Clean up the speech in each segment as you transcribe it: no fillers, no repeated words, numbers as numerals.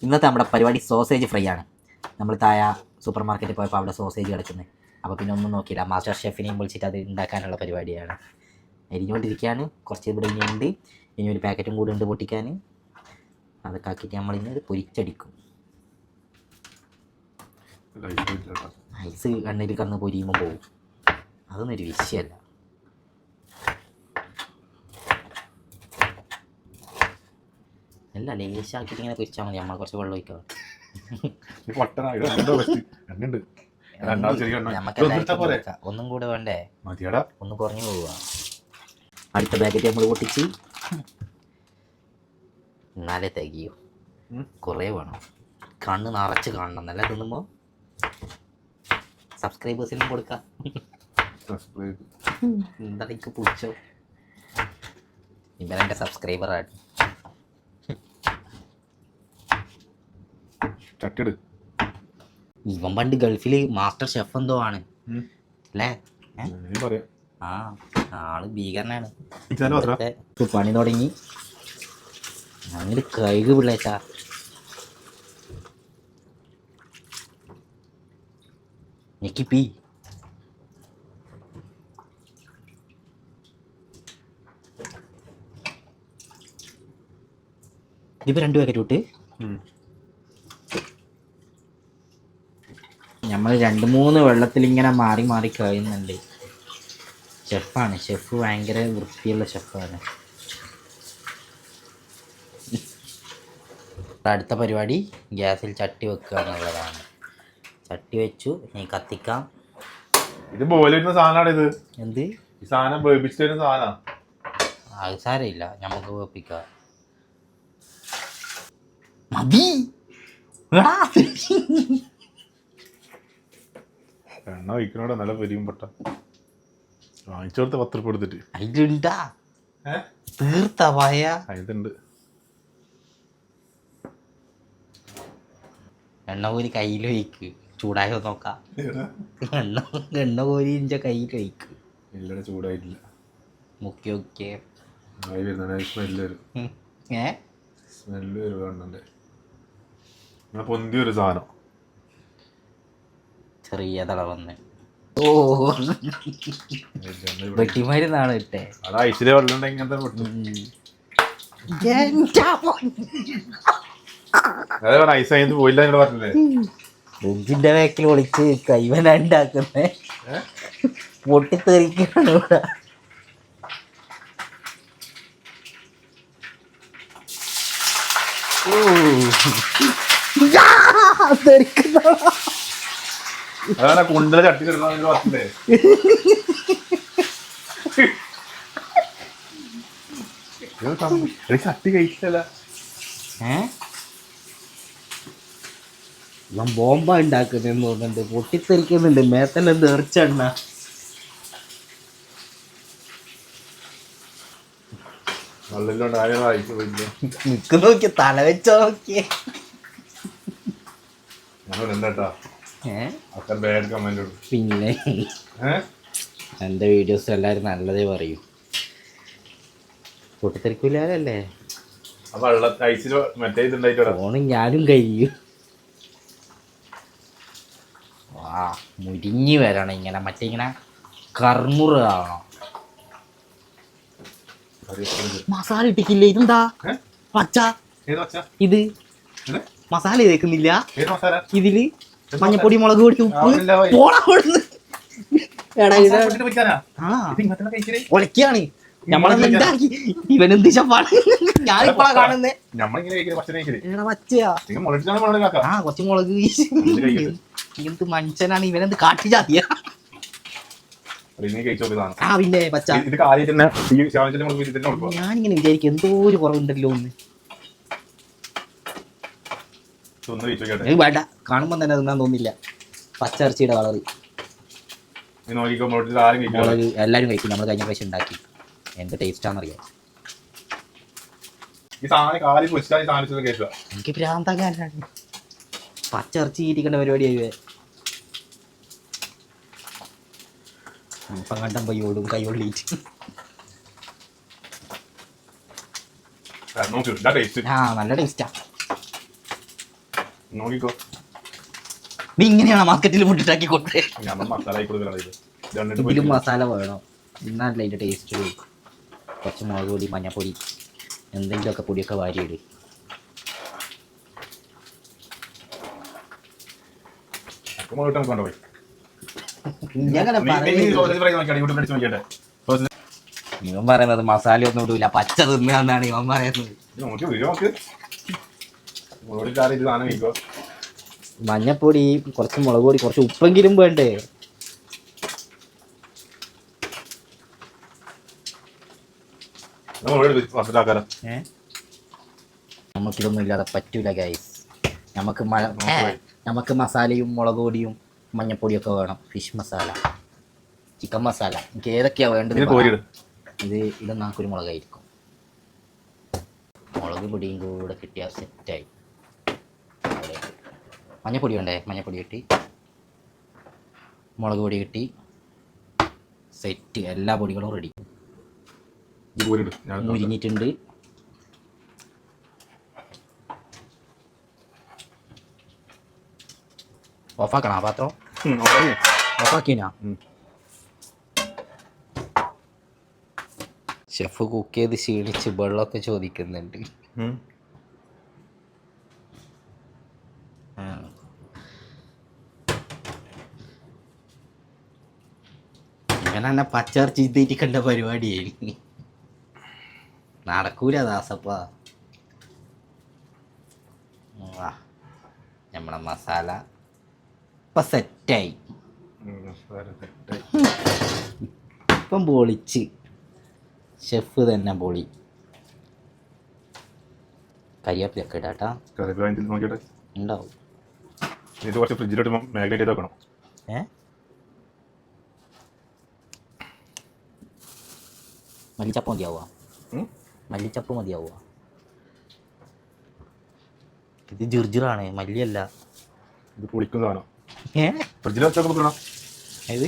ഇന്നത്തെ നമ്മുടെ പരിപാടി സോസേജ് ഫ്രൈ ആണ്. നമ്മൾ താഴെ സൂപ്പർ മാർക്കറ്റിൽ പോയപ്പോൾ അവിടെ സോസേജ് കിടക്കുന്നത്. അപ്പോൾ പിന്നെ ഒന്നും നോക്കിയില്ല, മാസ്റ്റർ ഷെഫിനെയും വിളിച്ചിട്ട് അത് ഉണ്ടാക്കാനുള്ള പരിപാടിയാണ്. എരിഞ്ഞുകൊണ്ടിരിക്കുകയാണ്. കുറച്ച് ഇവിടെ ഇനിയുണ്ട്, ഇനി ഒരു പാക്കറ്റും കൂടെ ഉണ്ട് പൊട്ടിക്കാൻ. അതൊക്കെ ആക്കിയിട്ട് നമ്മളിന്ന് ഇത് പൊരിച്ചടിക്കും. ഐസ് കണ്ണിൽ കന്ന് പൊരിയുമ്പോൾ പോകും, അതൊന്നും ഒരു വിഷയമല്ല. അല്ല, ലേശാക്കിയിട്ട് ഇങ്ങനെ പൊരിച്ചാൽ മതി. നമ്മൾ കുറച്ച് വെള്ളം ഒഴിക്കാം. ഒന്നും കൂടെ വേണ്ടേ? ഒന്ന് കുറഞ്ഞു പോവുക. അടുത്ത പാക്കറ്റ് നമ്മൾ പൊട്ടിച്ച് എന്നാലേ തികയോ. കുറേ വേണം, കണ്ണ് നിറച്ച് കാണണം. നല്ല തിന്നുമ്പോൾ സബ്സ്ക്രൈബേഴ്സിനും കൊടുക്കാം. എന്താ എനിക്ക് പൂച്ചോ, ഇവരെൻ്റെ സബ്സ്ക്രൈബറാണ്. ഇവൻ പണ്ട് ഗൾഫിൽ മാസ്റ്റർ ഷെഫ് എന്തോ ആണ് അല്ലേ? ആ, ആള് ഭീകരനാണ്. പണി തുടങ്ങി അങ്ങനെ കഴുകു പിള്ളേച്ചാ. ഞെക്കിപ്പി ഇതിപ്പോ 2 പാക്കറ്റ് വിട്ട് നമ്മൾ 2-3 വെള്ളത്തിൽ ഇങ്ങനെ മാറി മാറി കഴിയുന്നുണ്ട്. ഷെഫാണ്, ഷെഫ് ഭയങ്കര വൃത്തിയുള്ള ഷെഫാണ്. അടുത്ത പരിപാടി ഗ്യാസിൽ ചട്ടി വെക്കുക എന്നുള്ളതാണ്. ചട്ടി വെച്ചു, ഇനി കത്തിക്കാം. ഇത് ബോയിൽ വരുന്ന സാധനമാണ്. ഇത് എന്ത് ഈ സാധനം വേവിച്ചിട്ട് വരുന്ന സാധനം? അത് സാരമില്ല, നമുക്ക് വേപ്പിക്കാം. മതി എണ്ണ വയ്ക്കണോടെ നല്ല പൊരിയും പൊട്ട വാങ്ങിച്ചോടത്ത് 10 രൂപ കൊടുത്തിട്ട് അതിലുണ്ടാ തീർത്ത പായ. ഇതുണ്ട്. എണ്ണ കോരി കയ്യിൽ വയ്ക്ക്, ചൂടായോ നോക്കാം. എണ്ണ കോരി ഇഞ്ച കയ്യിൽ വയ്ക്ക്. ഇല്ലട, ചൂടായിട്ടില്ല. മുക്കി നോക്കിയേ. സ്മെല്ല് വരും. സ്മെല്ല് വരും. എണ്ണൻ്റെ പൊന്തി ഒരു സാധനം ചെറിയ തളവന്ന്. ഓ, വെട്ടിമരുന്നാണ് ഇട്ടേ. അത് ഐസിലെ വെള്ളം ഉണ്ടെങ്കിൽ ഇങ്ങനത്തെ ഐസ് അതിന് പോയില്ല എന്ന് പറഞ്ഞില്ലേ? ഫ്രിഡ്ജിന്റെ ബാക്കിൽ ഒളിച്ച് കൈവനുണ്ടാക്കുന്നേ പൊട്ടിത്തെറിക്കാണ് ഇവിടെ. അതാണ് കുണ്ടല ചട്ടി പറഞ്ഞില്ലേ? ചട്ടി കഴിച്ചില്ല. ബോംബ ഉണ്ടാക്കുന്നെന്ന് തോന്നുന്നുണ്ട്, പൊട്ടിത്തെറിക്കുന്നുണ്ട്. മേത്തല്ല തെറിച്ചെണ്ണ. നിക്ക് നോക്കിയ തല വെച്ചോ നോക്കിയേ. പിന്നെ എന്റെ വീഡിയോസ് എല്ലാരും നല്ലതേ പറയൂ. പൊട്ടിത്തെറിക്കൂലല്ലേ? ഫോണും ഞാനും കഴിയും. ആ, മുരിഞ്ഞ് വരണം ഇങ്ങനെ, മറ്റേ ഇങ്ങനെ കർമുറ ആവണം. മസാല ഇട്ടിക്കില്ലേ? ഇതെന്താ പച്ച? ഇത് മസാല തേക്കുന്നില്ല ഇതില്? മഞ്ഞപ്പൊടി, മുളക് പൊടി, ഉപ്പ് ഒലക്കാണ് നമ്മളെന്താക്കി. ഇവനെന്ത് ഷെഫാണ്? ഞാനിപ്പോഴാ കാണുന്നേ. ആ, കുറച്ച് മുളക്. എന്ത് മനുഷ്യനാണ് ഇവനെന്ത് കാട്ടി ജാതിയ? ആ, പിന്നെ പച്ച. ഞാനിങ്ങനെ വിചാരിക്കും എന്തോ ഒരു കുറവുണ്ടല്ലോ ഒന്ന്. വേണ്ട, കാണുമ്പോ തന്നെ തിന്നാൻ തോന്നില്ല. പച്ച ഇറച്ചിയുടെ കളറ്. മുളക് എല്ലാരും കഴിക്കും. നമ്മൾ കഴിഞ്ഞ പ്രാവശ്യം ഉണ്ടാക്കി, എന്ത് ടേസ്റ്റാന്നറിയാം. എനിക്ക് ഭ്രാന്താകാനാണ്. പച്ച ഇറച്ചി ഇരിക്കേണ്ട പരിപാടിയായി. ഇപ്പം കണ്ടം പയ്യോടും കൈയൊള്ളിയിട്ട്. ആ, നല്ല ടേസ്റ്റാ. നോക്കിക്കോ. നീ ഇങ്ങനെയാണ് മാർക്കറ്റിൽ ഫുഡിട്ടാക്കി കൊണ്ടേ. നമ്മൾ മസാല ആയി കൊടുക്കലാണ് ഇത്. ഇതിലും മസാല വേണം, എന്നാലല്ല അതിൻ്റെ ടേസ്റ്റ്. കുറച്ച് മുളക് പൊടി, മഞ്ഞപ്പൊടി, എന്തെങ്കിലുമൊക്കെ പൊടിയൊക്കെ വാരിയിട്. കൊണ്ടുപോയി ഇങ്ങനെ ഇവൻ പറയുന്നത് മസാല ഒന്നും ഇടൂല, പച്ച തിന്നാന്നാണ് ഇവൻ പറയുന്നത്. മഞ്ഞപ്പൊടി, കുറച്ച് മുളക് പൊടി, കുറച്ച് ഉപ്പെങ്കിലും വേണ്ടേ? നമുക്കിതൊന്നും ഇല്ലാതെ പറ്റൂല ഗൈസ്. നമുക്ക് മസാലയും മുളക് പൊടിയും മഞ്ഞപ്പൊടിയൊക്കെ വേണം. ഫിഷ് മസാല, ചിക്കൻ മസാല, എനിക്ക് ഏതൊക്കെയാ വേണ്ടത്. ഇതൊന്നും കുരുമുളകായിരിക്കും. മുളക് പൊടിയും കൂടെ കിട്ടിയാൽ സെറ്റായി. മഞ്ഞപ്പൊടി വേണ്ടേ? മഞ്ഞപ്പൊടി കിട്ടി, മുളക് പൊടി കിട്ടി, സെറ്റ്. എല്ലാ പൊടികളും റെഡി. മുരിഞ്ഞിട്ടുണ്ട്. ഓഫാക്കണോ പാത്രം? ഓഫാക്കിനാ? ഷെഫ് കുക്ക് ചെയ്ത് ക്ഷീണിച്ച് വെള്ളമൊക്കെ ചോദിക്കുന്നുണ്ട്. ഇങ്ങനെ തന്നെ പച്ചർച്ചി തീറ്റിക്കേണ്ട പരിപാടിയായി. നടക്കൂല ദാസപ്പ. നമ്മളെ മസാല ഇപ്പം സെറ്റായി. ഇപ്പം പൊളിച്ച് ഷെഫ് തന്നെ പൊളി. കരിയാപ്പിലൊക്കെ ഇടാട്ടാ, ഉണ്ടാവും. ഇത് കുറച്ച് ഫ്രിഡ്ജിലോട്ട് മാഗ്നേറ്റ് ചെയ്ത് വെക്കണം. മല്ലിച്ചപ്പ് മതിയാവുക? മല്ലിച്ചപ്പ് മതിയാവുക? ഇത് ജിർജിറാണ്, മല്ലിയല്ല. ഇത് പൊളിക്കുന്ന സാധനം. ഫ്രിഡ്ജിൽ വെച്ചാൽ കൊടുക്കണം. ഇത്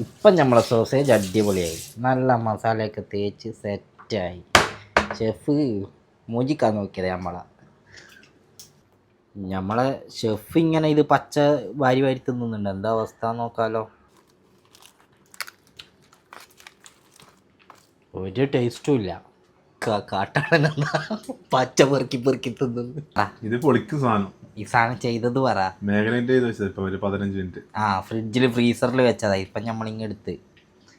ഇപ്പം നമ്മളെ സോസേജ് അടിപൊളിയായി, നല്ല മസാലയൊക്കെ തേച്ച് സെറ്റായി. ഷെഫ് മോചിക്കാൻ നോക്കിയത് നമ്മളെ ഷെഫ് ഇങ്ങനെ ഇത് പച്ച വാരി വാരി തിന്നുന്നുണ്ട്. എന്താ അവസ്ഥ നോക്കാലോ. ഒരു ടേസ്റ്റും ഇല്ല. കാട്ടാണ് പച്ച പെറുക്കി പെറുക്കി തിന്നുന്നു. ഇത് പൊളിക്കുന്ന സാധനം. ഈ സാധനം ചെയ്തത് പറ. മാഗ്നേറ്റ് ചെയ്ത് വെച്ചത് ഇപ്പം ഒരു 15 മിനിറ്റ്. ഫ്രിഡ്ജിൽ ഫ്രീസറിൽ വെച്ചതാ. ഇപ്പം നമ്മളിങ്ങെടുത്ത്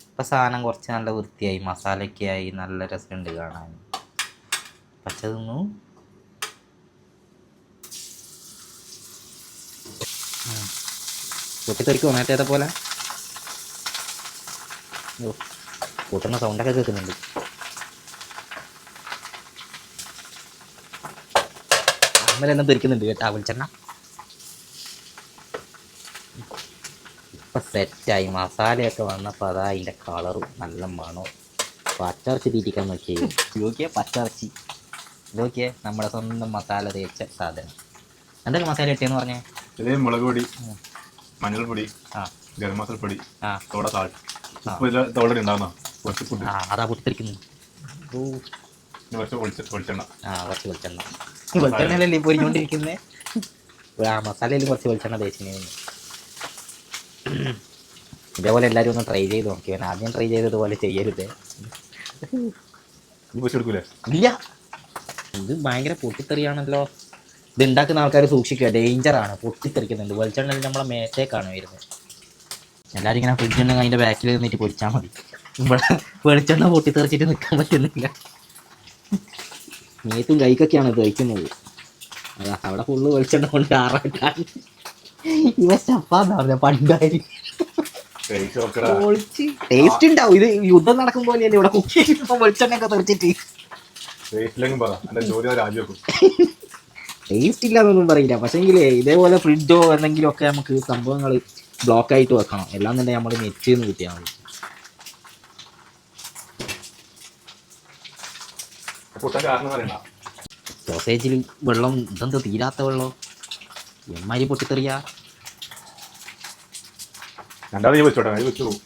ഇപ്പം സാധനം കുറച്ച് നല്ല വൃത്തിയായി, മസാലയൊക്കെ ആയി, നല്ല രസമുണ്ട് കാണാൻ. പച്ച തിന്നു. പൊട്ടിത്തെറിക്കുമോ നേരത്തെ പോലെ? കൂട്ടുന്ന സൗണ്ടൊക്കെ കേൾക്കുന്നുണ്ട്. അമ്മലെല്ലാം തെറിക്കുന്നുണ്ട് കേട്ടാ വെളിച്ചെണ്ണ. ഇപ്പം സെറ്റായി, മസാലയൊക്കെ വന്നപ്പോൾ അതാ അതിൻ്റെ കളറും നല്ല മണവും. പച്ചറച്ചി തീറ്റിക്കാൻ നോക്കിയേ പച്ചറച്ചി. ഇതൊക്കെ നമ്മുടെ സ്വന്തം മസാല തേച്ച സാധനം. എന്തൊക്കെ മസാല ഇട്ടേന്ന് പറഞ്ഞേ? ഇത് മുളക് പൊടി, മഞ്ഞൾപ്പൊടി, ഗരം മസാലപ്പൊടി, തോട സാൾട്ട്, തോടെ ഉണ്ടാകുന്ന കുറച്ച് ഫുഡ്. അതാ പൊട്ടിത്തെറിക്കുന്നു. കുറച്ച് വെളിച്ചെണ്ണ. കുറച്ച് വെളിച്ചെണ്ണ. വെളിച്ചെണ്ണയിലല്ലേ പൊരിഞ്ഞോണ്ടിരിക്കുന്നേ. മസാലയിൽ കുറച്ച് വെളിച്ചെണ്ണ തേച്ചിന്. ഇതേപോലെ എല്ലാവരും ഒന്ന് ട്രൈ ചെയ്ത് നോക്കിയാൽ. ആദ്യം ട്രൈ ചെയ്തതുപോലെ ചെയ്യരുത്. ഇല്ല, ഇത് ഭയങ്കര പൊട്ടിത്തെറിയാണല്ലോ. ഇത് ഉണ്ടാക്കുന്ന ആൾക്കാർ സൂക്ഷിക്കുക, ഡേഞ്ചറാണ്. പൊട്ടിത്തെറിക്കുന്നുണ്ട്. വെളിച്ചെണ്ണ നമ്മളെ മേത്തേക്കാണ് വരുന്നത്. എല്ലാവരും ഇങ്ങനെ ഫ്രിഡ്ജുണ്ടെങ്കിൽ അതിൻ്റെ ബാക്കിൽ നിന്നിട്ട് പൊരിച്ചാൽ മതി. ഇവിടെ വെളിച്ചെണ്ണ പൊട്ടിത്തെറിച്ചിട്ട് നിൽക്കാൻ പറ്റുന്നില്ല. മേത്തും കൈക്കൊക്കെയാണ് തേക്കുന്നത്. അതാ അവിടെ ഫുള്ള് വെളിച്ചെണ്ണ കൊണ്ട് ആറാക്കാൻ. ഇവ സ്റ്റഫാന്ന് പറഞ്ഞ പണ്ടായി. ടേസ്റ്റ് ഉണ്ടാവും. ഇത് യുദ്ധം നടക്കും പോലെയല്ലേ ഇവിടെ കുക്ക് ചെയ്യുമ്പോൾ വെളിച്ചെണ്ണയൊക്കെ തെറിച്ചിട്ട്. ടേസ്റ്റ് ഇല്ലാന്നൊന്നും പറയില്ല. പക്ഷേങ്കിലേ ഇതേപോലെ ഫ്രിഡ്ജോ എന്തെങ്കിലും ഒക്കെ നമുക്ക് സംഭവങ്ങൾ ബ്ലോക്ക് ആയിട്ട് വെക്കണം. എല്ലാം തന്നെ നമ്മൾ നെറ്റിന്ന് കിട്ടിയാൽ മതി. സോസേജിൽ വെള്ളം ഇതെന്താ തീരാത്ത വെള്ളം? എമ്മാരി പൊട്ടിത്തെറിയാ.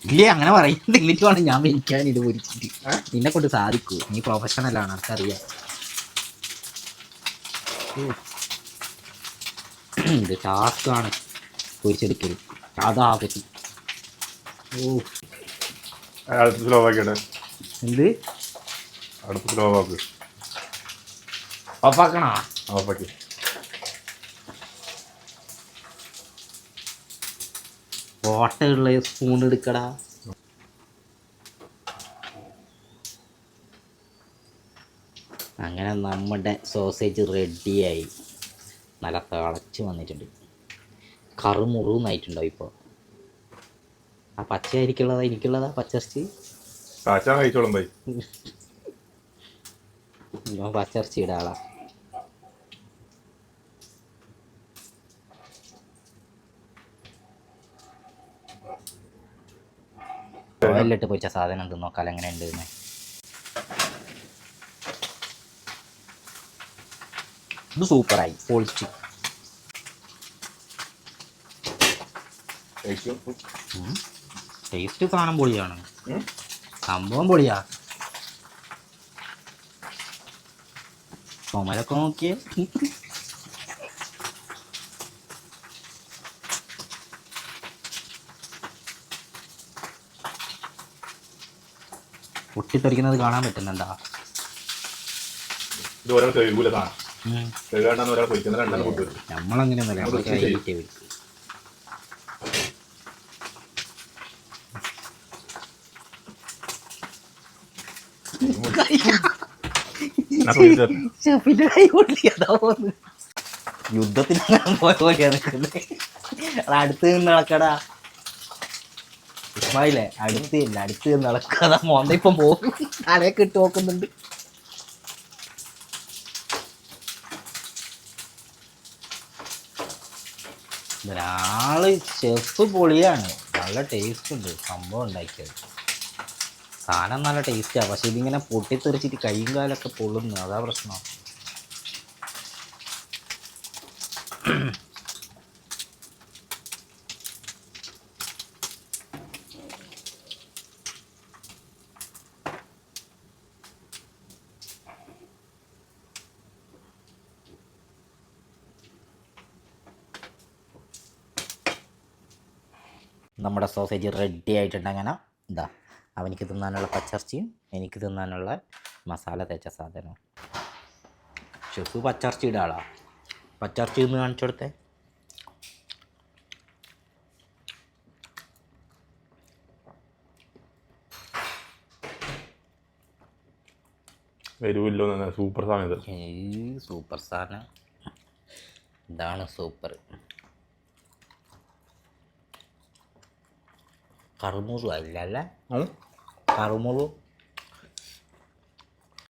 ഇല്ലേ അങ്ങനെ പറയുന്നത്. എന്നിട്ട് വേണം ഞാൻ വിളിക്കാൻ ഇത് പൊരിച്ചിട്ട്. നിന്നെ കൊണ്ട് സാധിക്കൂ. നീ പ്രൊഫഷണലാണ്, എനിക്കറിയാം. ഇത് ടാസ്ക്കാണ് പൊരിച്ചെടുക്കൽ. അതാ പറ്റി. ഓ അടുത്ത് സ്ലോവാക്കിയുടെ എന്ത് അടുത്ത് സ്ലോവാക്ക് ഓഫാക്കണോ? ഓഫാക്കി. ഓട്ടയുള്ള സ്പൂൺ എടുക്കടാ. അങ്ങനെ നമ്മുടെ സോസേജ് റെഡിയായി. നല്ല തിളച്ച് വന്നിട്ടുണ്ട്. കറുമുറുന്നായിട്ടുണ്ടാവും ഇപ്പോൾ. ആ പച്ച എനിക്കുള്ളതാ പച്ചിറച്ചി. കാച്ചാൻ കഴിച്ചോളും പോയി. ഞാൻ പച്ചിറച്ചി ഇടാളാ. ഓയിലിട്ട് പൊരിച്ച സാധനം തിന്നോക്കാൽ എങ്ങനെ ഉണ്ട്. ഇത് സൂപ്പറായി, പൊളിച്ചു. ടേസ്റ്റ് സാധനം പൊളിയാണ്, സംഭവം പൊളിയാ. ചുമലൊക്കെ നോക്കിയേ. പൊട്ടിത്തെറിക്കുന്നത് കാണാൻ പറ്റുന്നുണ്ടാ? ഇത് ഒരാൾ കഴിയൂല സാധനം. കഴിയാണ്ടാന്ന് ഒരാൾ പൊരിക്കുന്നത് രണ്ടാൾ കൊണ്ടുവരും. നമ്മളങ്ങനെയൊന്നുമല്ല, നമ്മൾ കൈകിട്ടേ വരും. യുദ്ധത്തിന് പോയ പോലെയാണ്. അടുത്ത് നിന്ന് നടക്കടാ ഇസ്മായിലേ, അടുത്ത് നിന്ന് നടക്കാതെ മോന്ത ഇപ്പം പോകും. തലയൊക്കെ ഇട്ട് നോക്കുന്നുണ്ട്. ഒരാള് ഷെഫ് പൊളിയാണ്, നല്ല ടേസ്റ്റ് ഉണ്ട് സംഭവം ഉണ്ടാക്കിയത്. സാധനം നല്ല ടേസ്റ്റാണ്, പക്ഷെ ഇതിങ്ങനെ പൊട്ടിത്തെറിച്ചിട്ട് കൈയും കാലൊക്കെ പൊള്ളുന്നു, അതാ പ്രശ്നം. നമ്മുടെ സോസേജ് റെഡി ആയിട്ടുണ്ട്. അങ്ങനെ ഇതാ, അവനിക്ക് തിന്നാനുള്ള പച്ചിറച്ചിയും എനിക്ക് തിന്നാനുള്ള മസാല തേച്ച സാധനവും. ഷെഫ് പച്ചിറച്ചി ഇടാളാ. പച്ചിറച്ചി ഒന്ന് കാണിച്ചു കൊടുത്തേ. വരുമല്ലോ, സൂപ്പർ സാധനം ഇത്. സൂപ്പർ സാധനം, ഇതാണ് സൂപ്പർ. കറുമുറു അല്ലല്ലേ? കറുമുറു